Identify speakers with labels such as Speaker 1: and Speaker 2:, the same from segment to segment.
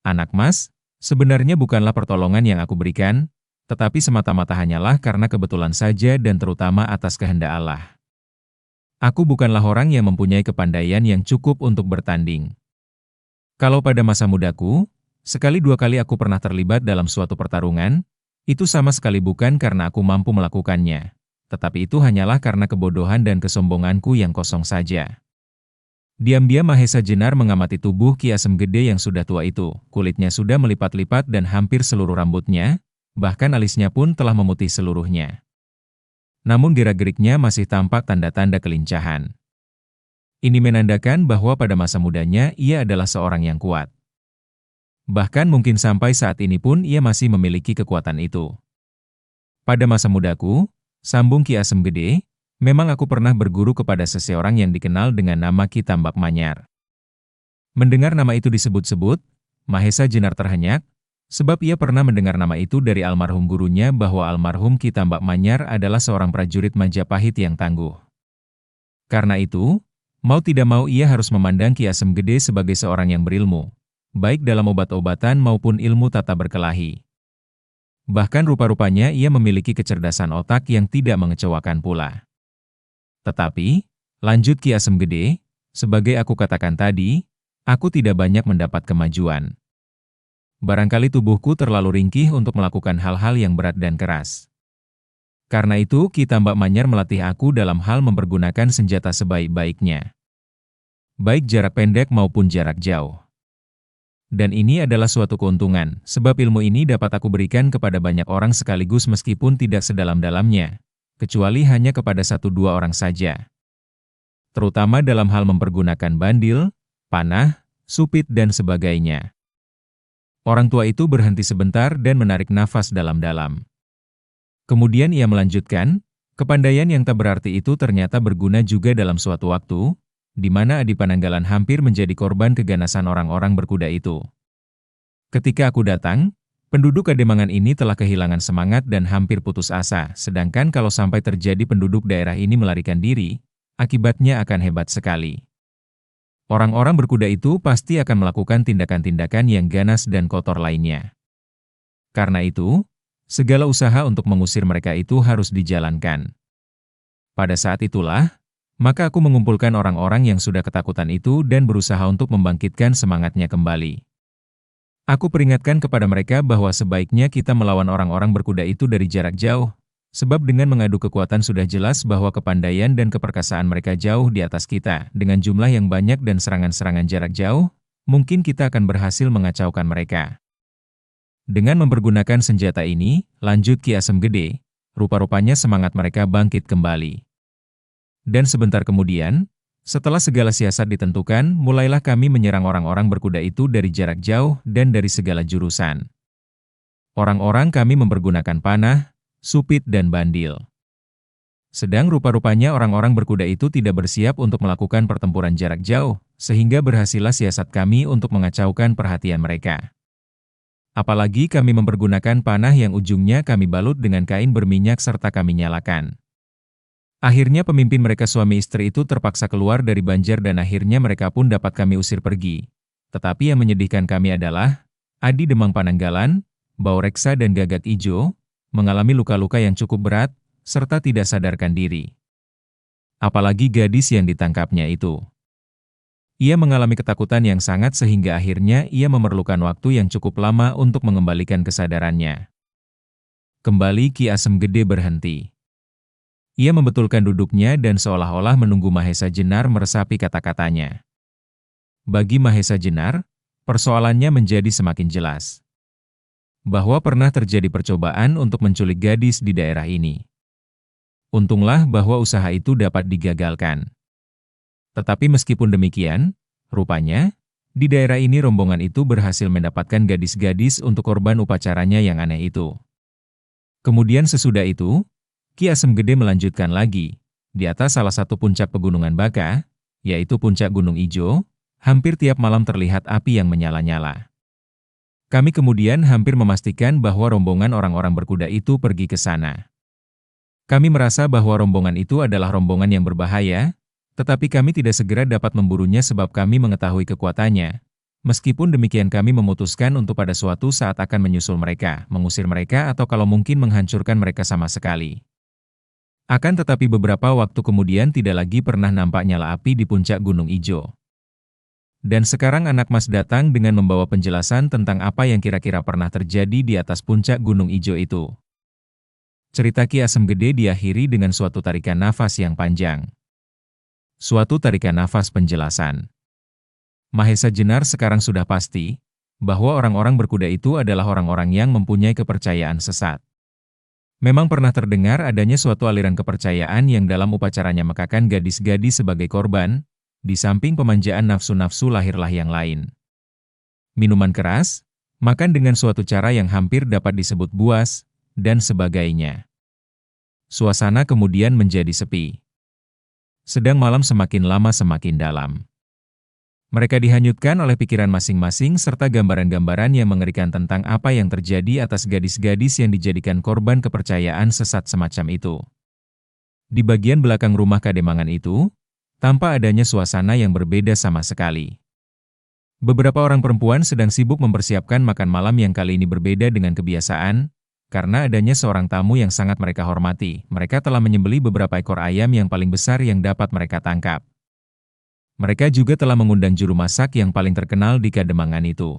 Speaker 1: Anak mas, sebenarnya bukanlah pertolongan yang aku berikan, tetapi semata-mata hanyalah karena kebetulan saja dan terutama atas kehendak Allah. Aku bukanlah orang yang mempunyai kepandaian yang cukup untuk bertanding. Kalau pada masa mudaku, sekali dua kali aku pernah terlibat dalam suatu pertarungan, itu sama sekali bukan karena aku mampu melakukannya, tetapi itu hanyalah karena kebodohan dan kesombonganku yang kosong saja. Diam-diam Mahesa Jenar mengamati tubuh Ki Asem Gede yang sudah tua itu. Kulitnya sudah melipat-lipat dan hampir seluruh rambutnya, bahkan alisnya pun telah memutih seluruhnya. Namun gerak-geriknya masih tampak tanda-tanda kelincahan. Ini menandakan bahwa pada masa mudanya ia adalah seorang yang kuat. Bahkan mungkin sampai saat ini pun ia masih memiliki kekuatan itu. Pada masa mudaku, sambung Ki Asem Gede, memang aku pernah berguru kepada seseorang yang dikenal dengan nama Ki Tambak Manyar. Mendengar nama itu disebut-sebut, Mahesa Jenar terhenyak, sebab ia pernah mendengar nama itu dari almarhum gurunya bahwa almarhum Ki Tambak Manyar adalah seorang prajurit Majapahit yang tangguh. Karena itu, mau tidak mau ia harus memandang Ki Asem Gede sebagai seorang yang berilmu, baik dalam obat-obatan maupun ilmu tata berkelahi. Bahkan rupa-rupanya ia memiliki kecerdasan otak yang tidak mengecewakan pula. Tetapi, lanjut Ki Asem Gede, sebagai aku katakan tadi, aku tidak banyak mendapat kemajuan. Barangkali tubuhku terlalu ringkih untuk melakukan hal-hal yang berat dan keras. Karena itu, Ki Tambak Manyar melatih aku dalam hal mempergunakan senjata sebaik-baiknya. Baik jarak pendek maupun jarak jauh. Dan ini adalah suatu keuntungan, sebab ilmu ini dapat aku berikan kepada banyak orang sekaligus meskipun tidak sedalam-dalamnya, kecuali hanya kepada 1-2 orang saja. Terutama dalam hal mempergunakan bandil, panah, supit dan sebagainya. Orang tua itu berhenti sebentar dan menarik nafas dalam-dalam. Kemudian ia melanjutkan, kepandaian yang tak berarti itu ternyata berguna juga dalam suatu waktu, di mana Adi Pananggalan hampir menjadi korban keganasan orang-orang berkuda itu. Ketika aku datang, penduduk Kademangan ini telah kehilangan semangat dan hampir putus asa, sedangkan kalau sampai terjadi penduduk daerah ini melarikan diri, akibatnya akan hebat sekali. Orang-orang berkuda itu pasti akan melakukan tindakan-tindakan yang ganas dan kotor lainnya. Karena itu, segala usaha untuk mengusir mereka itu harus dijalankan. Pada saat itulah, maka aku mengumpulkan orang-orang yang sudah ketakutan itu dan berusaha untuk membangkitkan semangatnya kembali. Aku peringatkan kepada mereka bahwa sebaiknya kita melawan orang-orang berkuda itu dari jarak jauh, sebab dengan mengadu kekuatan sudah jelas bahwa kepandaian dan keperkasaan mereka jauh di atas kita. Dengan jumlah yang banyak dan serangan-serangan jarak jauh, mungkin kita akan berhasil mengacaukan mereka. Dengan mempergunakan senjata ini, lanjut Ki Asem Gede, rupa-rupanya semangat mereka bangkit kembali. Dan sebentar kemudian, setelah segala siasat ditentukan, mulailah kami menyerang orang-orang berkuda itu dari jarak jauh dan dari segala jurusan. Orang-orang kami mempergunakan panah, supit dan bandil. Sedang rupa-rupanya orang-orang berkuda itu tidak bersiap untuk melakukan pertempuran jarak jauh, sehingga berhasillah siasat kami untuk mengacaukan perhatian mereka. Apalagi kami mempergunakan panah yang ujungnya kami balut dengan kain berminyak serta kami nyalakan. Akhirnya pemimpin mereka suami istri itu terpaksa keluar dari Banjar dan akhirnya mereka pun dapat kami usir pergi. Tetapi yang menyedihkan kami adalah, Adi Demang Pananggalan, Bau Reksa dan Gagak Ijo, mengalami luka-luka yang cukup berat, serta tidak sadarkan diri. Apalagi gadis yang ditangkapnya itu. Ia mengalami ketakutan yang sangat sehingga akhirnya ia memerlukan waktu yang cukup lama untuk mengembalikan kesadarannya. Kembali Ki Asem Gede berhenti. Ia membetulkan duduknya dan seolah-olah menunggu Mahesa Jenar meresapi kata-katanya. Bagi Mahesa Jenar, persoalannya menjadi semakin jelas. Bahwa pernah terjadi percobaan untuk menculik gadis di daerah ini. Untunglah bahwa usaha itu dapat digagalkan. Tetapi meskipun demikian, rupanya, di daerah ini rombongan itu berhasil mendapatkan gadis-gadis untuk korban upacaranya yang aneh itu. Kemudian sesudah itu, Ki Asem Gede melanjutkan lagi, di atas salah satu puncak pegunungan Baka, yaitu puncak Gunung Ijo, hampir tiap malam terlihat api yang menyala-nyala. Kami kemudian hampir memastikan bahwa rombongan orang-orang berkuda itu pergi ke sana. Kami merasa bahwa rombongan itu adalah rombongan yang berbahaya, tetapi kami tidak segera dapat memburunya sebab kami mengetahui kekuatannya. Meskipun demikian kami memutuskan untuk pada suatu saat akan menyusul mereka, mengusir mereka atau kalau mungkin menghancurkan mereka sama sekali. Akan tetapi beberapa waktu kemudian tidak lagi pernah nampak nyala api di puncak Gunung Ijo. Dan sekarang anak mas datang dengan membawa penjelasan tentang apa yang kira-kira pernah terjadi di atas puncak Gunung Ijo itu. Cerita Ki Asem Gede diakhiri dengan suatu tarikan nafas yang panjang. Suatu tarikan nafas penjelasan. Mahesa Jenar sekarang sudah pasti bahwa orang-orang berkuda itu adalah orang-orang yang mempunyai kepercayaan sesat. Memang pernah terdengar adanya suatu aliran kepercayaan yang dalam upacaranya mekakan gadis-gadis sebagai korban, di samping pemanjaan nafsu-nafsu lahirlah yang lain. Minuman keras, makan dengan suatu cara yang hampir dapat disebut buas, dan sebagainya. Suasana kemudian menjadi sepi. Sedang malam semakin lama semakin dalam. Mereka dihanyutkan oleh pikiran masing-masing serta gambaran-gambaran yang mengerikan tentang apa yang terjadi atas gadis-gadis yang dijadikan korban kepercayaan sesat semacam itu. Di bagian belakang rumah Kademangan itu, tampak adanya suasana yang berbeda sama sekali. Beberapa orang perempuan sedang sibuk mempersiapkan makan malam yang kali ini berbeda dengan kebiasaan, karena adanya seorang tamu yang sangat mereka hormati. Mereka telah menyembelih beberapa ekor ayam yang paling besar yang dapat mereka tangkap. Mereka juga telah mengundang juru masak yang paling terkenal di Kademangan itu.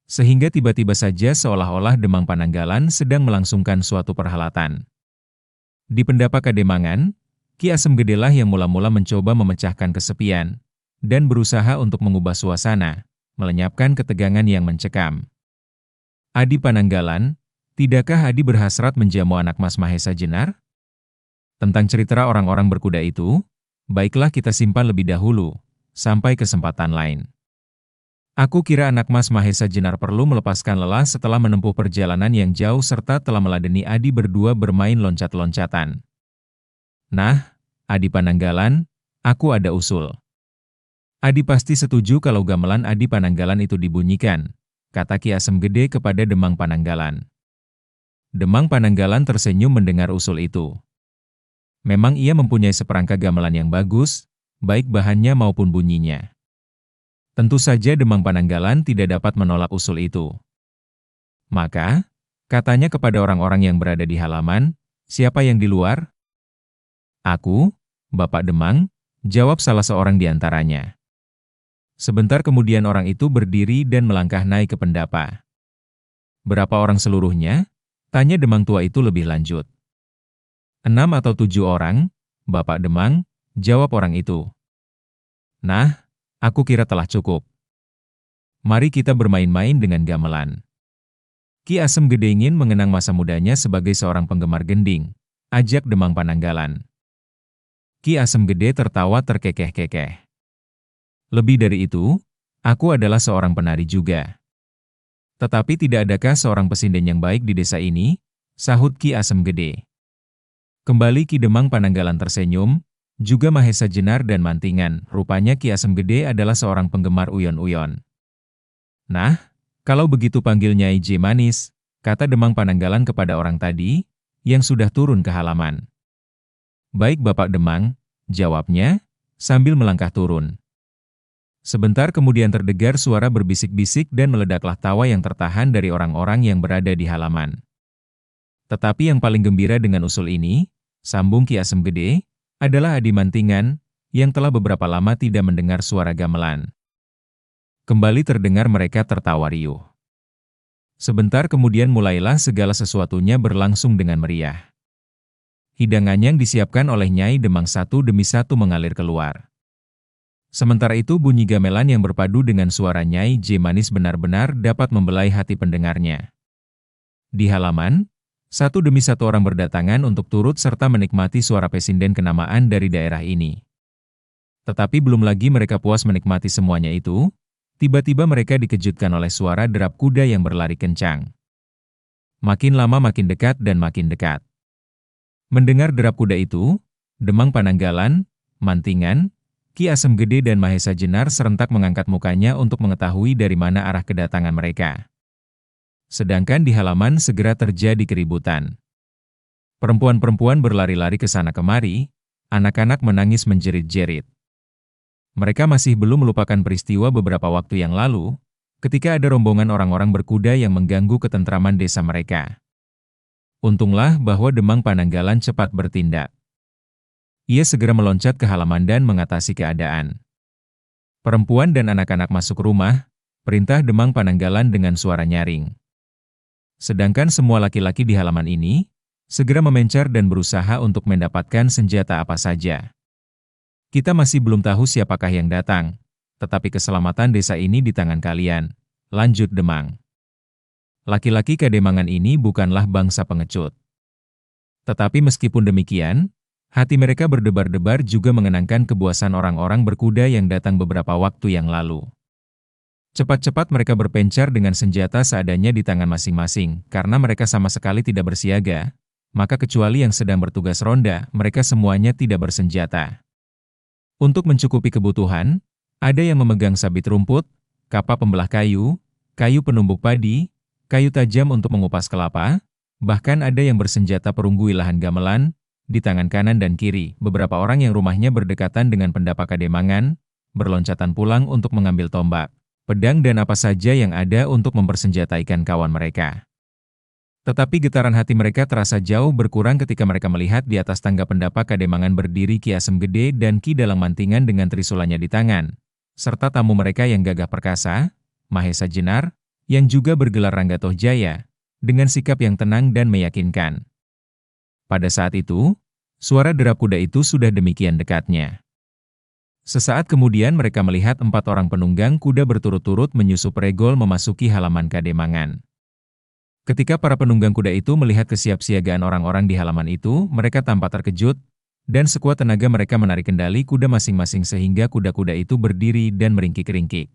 Speaker 1: Sehingga tiba-tiba saja seolah-olah Demang Pananggalan sedang melangsungkan suatu perhelatan. Di pendapa Kademangan, Ki Asem Gedelah yang mula-mula mencoba memecahkan kesepian, dan berusaha untuk mengubah suasana, melenyapkan ketegangan yang mencekam. Adi Pananggalan, tidakkah Adi berhasrat menjamu anak Mas Mahesa Jenar? Tentang cerita orang-orang berkuda itu, baiklah kita simpan lebih dahulu, sampai kesempatan lain. Aku kira anak Mas Mahesa Jenar perlu melepaskan lelah setelah menempuh perjalanan yang jauh serta telah meladeni Adi berdua bermain loncat-loncatan. Nah, Adi Pananggalan, aku ada usul. Adi pasti setuju kalau gamelan Adi Pananggalan itu dibunyikan, kata Ki Asem Gede kepada Demang Pananggalan. Demang Pananggalan tersenyum mendengar usul itu. Memang ia mempunyai seperangkat gamelan yang bagus, baik bahannya maupun bunyinya. Tentu saja Demang Pananggalan tidak dapat menolak usul itu. Maka, katanya kepada orang-orang yang berada di halaman, siapa yang di luar? Aku, Bapak Demang, jawab salah seorang di antaranya. Sebentar kemudian orang itu berdiri dan melangkah naik ke pendapa. Berapa orang seluruhnya? Tanya Demang tua itu lebih lanjut. 6 atau 7 orang, Bapak Demang, jawab orang itu. Nah, aku kira telah cukup. Mari kita bermain-main dengan gamelan. Ki Asem Gede ingin mengenang masa mudanya sebagai seorang penggemar gending, ajak Demang Pananggalan. Ki Asem Gede tertawa terkekeh-kekeh. Lebih dari itu, aku adalah seorang penari juga. Tetapi tidak adakah seorang pesinden yang baik di desa ini? Sahut Ki Asem Gede. Kembali Ki Demang Pananggalan tersenyum, juga Mahesa Jenar dan Mantingan, rupanya Ki Asem Gede adalah seorang penggemar uyon-uyon. Nah, kalau begitu panggil Nyai J Manis, kata Demang Pananggalan kepada orang tadi, yang sudah turun ke halaman. Baik Bapak Demang, jawabnya, sambil melangkah turun. Sebentar kemudian terdengar suara berbisik-bisik dan meledaklah tawa yang tertahan dari orang-orang yang berada di halaman. Tetapi yang paling gembira dengan usul ini, sambung Ki Asem Gede, adalah Adi Mantingan, yang telah beberapa lama tidak mendengar suara gamelan. Kembali terdengar mereka tertawa riuh. Sebentar kemudian mulailah segala sesuatunya berlangsung dengan meriah. Hidangan yang disiapkan oleh Nyai Demang satu demi satu mengalir keluar. Sementara itu bunyi gamelan yang berpadu dengan suara Nyai J Manis benar-benar dapat membelai hati pendengarnya. Di halaman, satu demi satu orang berdatangan untuk turut serta menikmati suara pesinden kenamaan dari daerah ini. Tetapi belum lagi mereka puas menikmati semuanya itu, tiba-tiba mereka dikejutkan oleh suara derap kuda yang berlari kencang. Makin lama makin dekat dan makin dekat. Mendengar derap kuda itu, Demang Pananggalan, Mantingan, Ki Asem Gede dan Mahesa Jenar serentak mengangkat mukanya untuk mengetahui dari mana arah kedatangan mereka. Sedangkan di halaman segera terjadi keributan. Perempuan-perempuan berlari-lari ke sana kemari, anak-anak menangis menjerit-jerit. Mereka masih belum melupakan peristiwa beberapa waktu yang lalu, ketika ada rombongan orang-orang berkuda yang mengganggu ketentraman desa mereka. Untunglah bahwa Demang Pananggalan cepat bertindak. Ia segera meloncat ke halaman dan mengatasi keadaan. Perempuan dan anak-anak masuk rumah, perintah Demang Pananggalan dengan suara nyaring. Sedangkan semua laki-laki di halaman ini, segera memencar dan berusaha untuk mendapatkan senjata apa saja. Kita masih belum tahu siapakah yang datang, tetapi keselamatan desa ini di tangan kalian, lanjut Demang. Laki-laki Kademangan ini bukanlah bangsa pengecut. Tetapi meskipun demikian, hati mereka berdebar-debar juga mengenangkan kebuasan orang-orang berkuda yang datang beberapa waktu yang lalu. Cepat-cepat mereka berpencar dengan senjata seadanya di tangan masing-masing, karena mereka sama sekali tidak bersiaga, maka kecuali yang sedang bertugas ronda, mereka semuanya tidak bersenjata. Untuk mencukupi kebutuhan, ada yang memegang sabit rumput, kapa pembelah kayu, kayu penumbuk padi, kayu tajam untuk mengupas kelapa, bahkan ada yang bersenjata perunggu ilahan gamelan, di tangan kanan dan kiri. Beberapa orang yang rumahnya berdekatan dengan pendapa Kademangan, berloncatan pulang untuk mengambil tombak, pedang dan apa saja yang ada untuk mempersenjataikan kawan mereka. Tetapi getaran hati mereka terasa jauh berkurang ketika mereka melihat di atas tangga pendapa Kademangan berdiri Ki Asem Gede dan Ki Dalang Mantingan dengan trisulannya di tangan, serta tamu mereka yang gagah perkasa, Mahesa Jenar, yang juga bergelar Ranggatoh Jaya, dengan sikap yang tenang dan meyakinkan. Pada saat itu, suara derap kuda itu sudah demikian dekatnya. Sesaat kemudian mereka melihat 4 orang penunggang kuda berturut-turut menyusup regol memasuki halaman Kademangan. Ketika para penunggang kuda itu melihat kesiapsiagaan orang-orang di halaman itu, mereka tampak terkejut, dan sekuat tenaga mereka menarik kendali kuda masing-masing sehingga kuda-kuda itu berdiri dan meringkik-ringkik.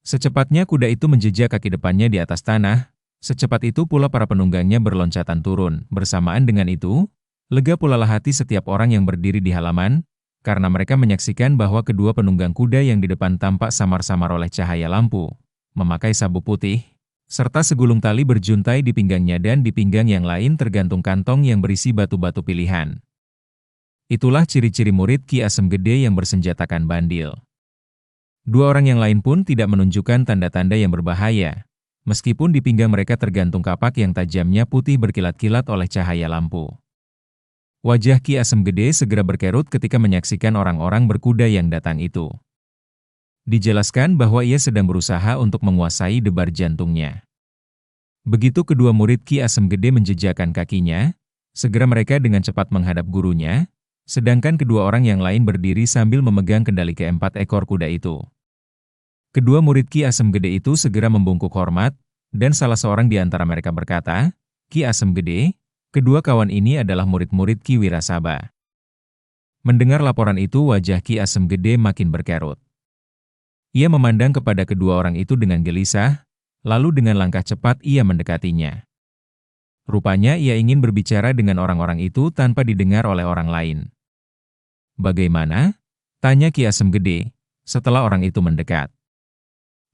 Speaker 1: Secepatnya kuda itu menjejak kaki depannya di atas tanah, secepat itu pula para penunggangnya berloncatan turun. Bersamaan dengan itu, lega pula hati setiap orang yang berdiri di halaman, karena mereka menyaksikan bahwa kedua penunggang kuda yang di depan tampak samar-samar oleh cahaya lampu, memakai sabuk putih, serta segulung tali berjuntai di pinggangnya dan di pinggang yang lain tergantung kantong yang berisi batu-batu pilihan. Itulah ciri-ciri murid Ki Asem Gede yang bersenjatakan bandil. 2 orang yang lain pun tidak menunjukkan tanda-tanda yang berbahaya, meskipun di pinggang mereka tergantung kapak yang tajamnya putih berkilat-kilat oleh cahaya lampu. Wajah Ki Asem Gede segera berkerut ketika menyaksikan orang-orang berkuda yang datang itu. Dijelaskan bahwa ia sedang berusaha untuk menguasai debar jantungnya. Begitu kedua murid Ki Asem Gede menjejakkan kakinya, segera mereka dengan cepat menghadap gurunya, sedangkan kedua orang yang lain berdiri sambil memegang kendali ke-4 ekor kuda itu. Kedua murid Ki Asem Gede itu segera membungkuk hormat, dan salah seorang di antara mereka berkata, "Ki Asem Gede, kedua kawan ini adalah murid-murid Ki Wirasaba." Mendengar laporan itu wajah Ki Asem Gede makin berkerut. Ia memandang kepada kedua orang itu dengan gelisah, lalu dengan langkah cepat ia mendekatinya. Rupanya ia ingin berbicara dengan orang-orang itu tanpa didengar oleh orang lain. "Bagaimana?" tanya Ki Asem Gede, setelah orang itu mendekat.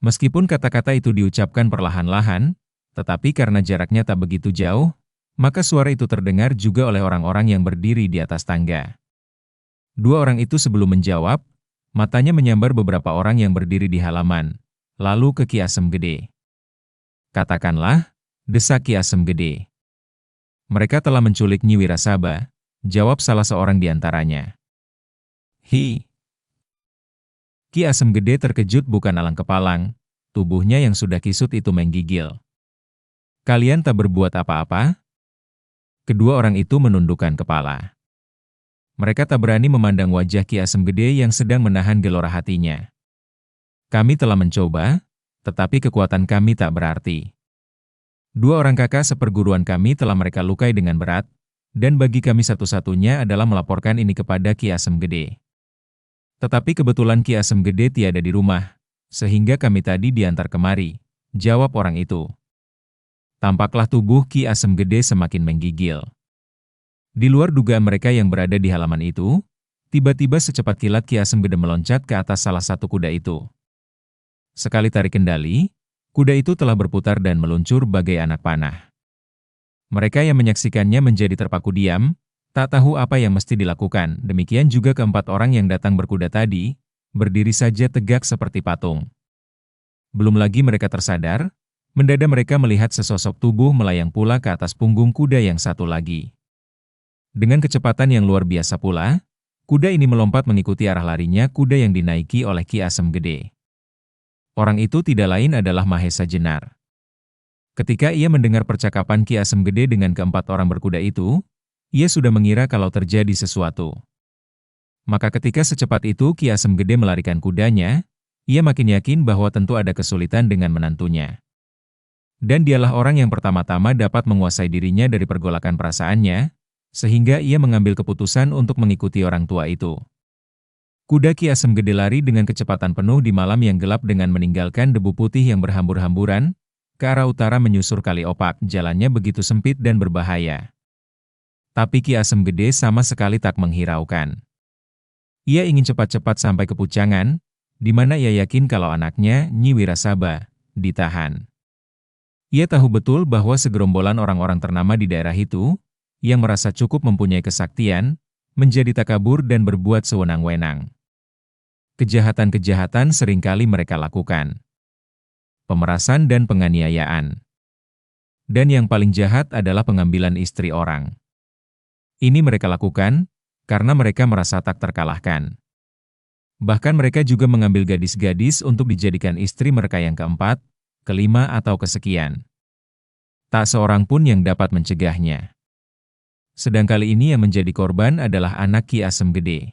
Speaker 1: Meskipun kata-kata itu diucapkan perlahan-lahan, tetapi karena jaraknya tak begitu jauh, maka suara itu terdengar juga oleh orang-orang yang berdiri di atas tangga. 2 orang itu sebelum menjawab, matanya menyambar beberapa orang yang berdiri di halaman, lalu ke Ki Asem Gede. "Katakanlah," desak Ki Asem Gede. "Mereka telah menculik Nyi Wirasaba," jawab salah seorang di antaranya. "Hi." Ki Asem Gede terkejut bukan alang kepalang, tubuhnya yang sudah kisut itu menggigil. "Kalian tak berbuat apa-apa?" Kedua orang itu menundukkan kepala. Mereka tak berani memandang wajah Ki Asem Gede yang sedang menahan gelora hatinya. "Kami telah mencoba, tetapi kekuatan kami tak berarti. 2 orang kakak seperguruan kami telah mereka lukai dengan berat, dan bagi kami satu-satunya adalah melaporkan ini kepada Ki Asem Gede. Tetapi kebetulan Ki Asem Gede tiada di rumah, sehingga kami tadi diantar kemari," jawab orang itu. Tampaklah tubuh Ki Asem Gede semakin menggigil. Di luar dugaan mereka yang berada di halaman itu, tiba-tiba secepat kilat Ki Asem Gede meloncat ke atas salah satu kuda itu. Sekali tarik kendali, kuda itu telah berputar dan meluncur bagai anak panah. Mereka yang menyaksikannya menjadi terpaku diam, tak tahu apa yang mesti dilakukan. Demikian juga keempat orang yang datang berkuda tadi, berdiri saja tegak seperti patung. Belum lagi mereka tersadar, mendadak mereka melihat sesosok tubuh melayang pula ke atas punggung kuda yang satu lagi. Dengan kecepatan yang luar biasa pula, kuda ini melompat mengikuti arah larinya kuda yang dinaiki oleh Ki Asem Gede. Orang itu tidak lain adalah Mahesa Jenar. Ketika ia mendengar percakapan Ki Asem Gede dengan keempat orang berkuda itu, ia sudah mengira kalau terjadi sesuatu. Maka ketika secepat itu Ki Asem Gede melarikan kudanya, ia makin yakin bahwa tentu ada kesulitan dengan menantunya. Dan dialah orang yang pertama-tama dapat menguasai dirinya dari pergolakan perasaannya, sehingga ia mengambil keputusan untuk mengikuti orang tua itu. Kuda Ki Asem Gede lari dengan kecepatan penuh di malam yang gelap dengan meninggalkan debu putih yang berhambur-hamburan, ke arah utara menyusur Kali Opak. Jalannya begitu sempit dan berbahaya. Tapi Ki Asem Gede sama sekali tak menghiraukan. Ia ingin cepat-cepat sampai ke Pucangan, di mana ia yakin kalau anaknya, Nyi Wirasaba, ditahan. Ia tahu betul bahwa segerombolan orang-orang ternama di daerah itu, yang merasa cukup mempunyai kesaktian, menjadi takabur dan berbuat sewenang-wenang. Kejahatan-kejahatan seringkali mereka lakukan. Pemerasan dan penganiayaan. Dan yang paling jahat adalah pengambilan istri orang. Ini mereka lakukan, karena mereka merasa tak terkalahkan. Bahkan mereka juga mengambil gadis-gadis untuk dijadikan istri mereka yang keempat, kelima atau kesekian. Tak seorang pun yang dapat mencegahnya. Sedang kali ini yang menjadi korban adalah anak Ki Asem Gede.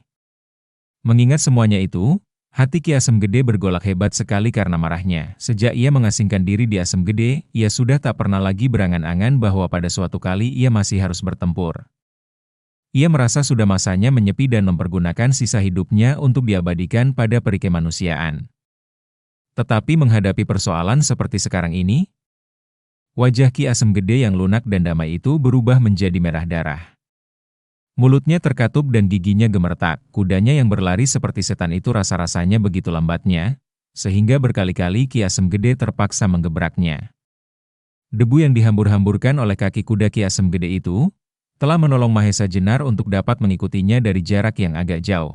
Speaker 1: Mengingat semuanya itu, hati Ki Asem Gede bergolak hebat sekali karena marahnya. Sejak ia mengasingkan diri di Asem Gede, ia sudah tak pernah lagi berangan-angan bahwa pada suatu kali ia masih harus bertempur. Ia merasa sudah masanya menyepi dan mempergunakan sisa hidupnya untuk diabadikan pada peri kemanusiaan. Tetapi menghadapi persoalan seperti sekarang ini, wajah Ki Asem Gede yang lunak dan damai itu berubah menjadi merah darah. Mulutnya terkatup dan giginya gemertak. Kudanya yang berlari seperti setan itu rasa-rasanya begitu lambatnya, sehingga berkali-kali Ki Asem Gede terpaksa menggebraknya. Debu yang dihambur-hamburkan oleh kaki kuda Ki Asem Gede itu, telah menolong Mahesa Jenar untuk dapat mengikutinya dari jarak yang agak jauh.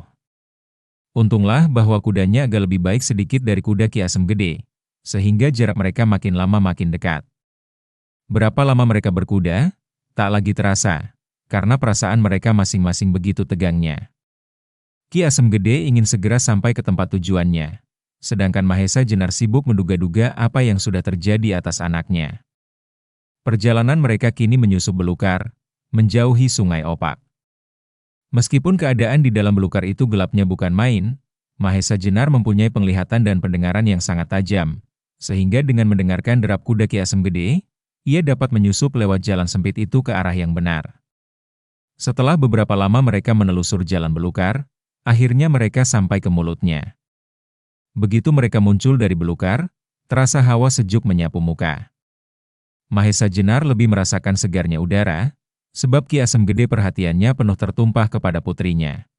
Speaker 1: Untunglah bahwa kudanya agak lebih baik sedikit dari kuda Ki Asem Gede, sehingga jarak mereka makin lama makin dekat. Berapa lama mereka berkuda, tak lagi terasa, karena perasaan mereka masing-masing begitu tegangnya. Ki Asem Gede ingin segera sampai ke tempat tujuannya, sedangkan Mahesa Jenar sibuk menduga-duga apa yang sudah terjadi atas anaknya. Perjalanan mereka kini menyusup belukar, menjauhi Sungai Opak. Meskipun keadaan di dalam belukar itu gelapnya bukan main, Mahesa Jenar mempunyai penglihatan dan pendengaran yang sangat tajam, sehingga dengan mendengarkan derap kuda Ki Asem Gede, ia dapat menyusup lewat jalan sempit itu ke arah yang benar. Setelah beberapa lama mereka menelusur jalan belukar, akhirnya mereka sampai ke mulutnya. Begitu mereka muncul dari belukar, terasa hawa sejuk menyapu muka. Mahesa Jenar lebih merasakan segarnya udara, sebab Ki Asem Gede perhatiannya penuh tertumpah kepada putrinya.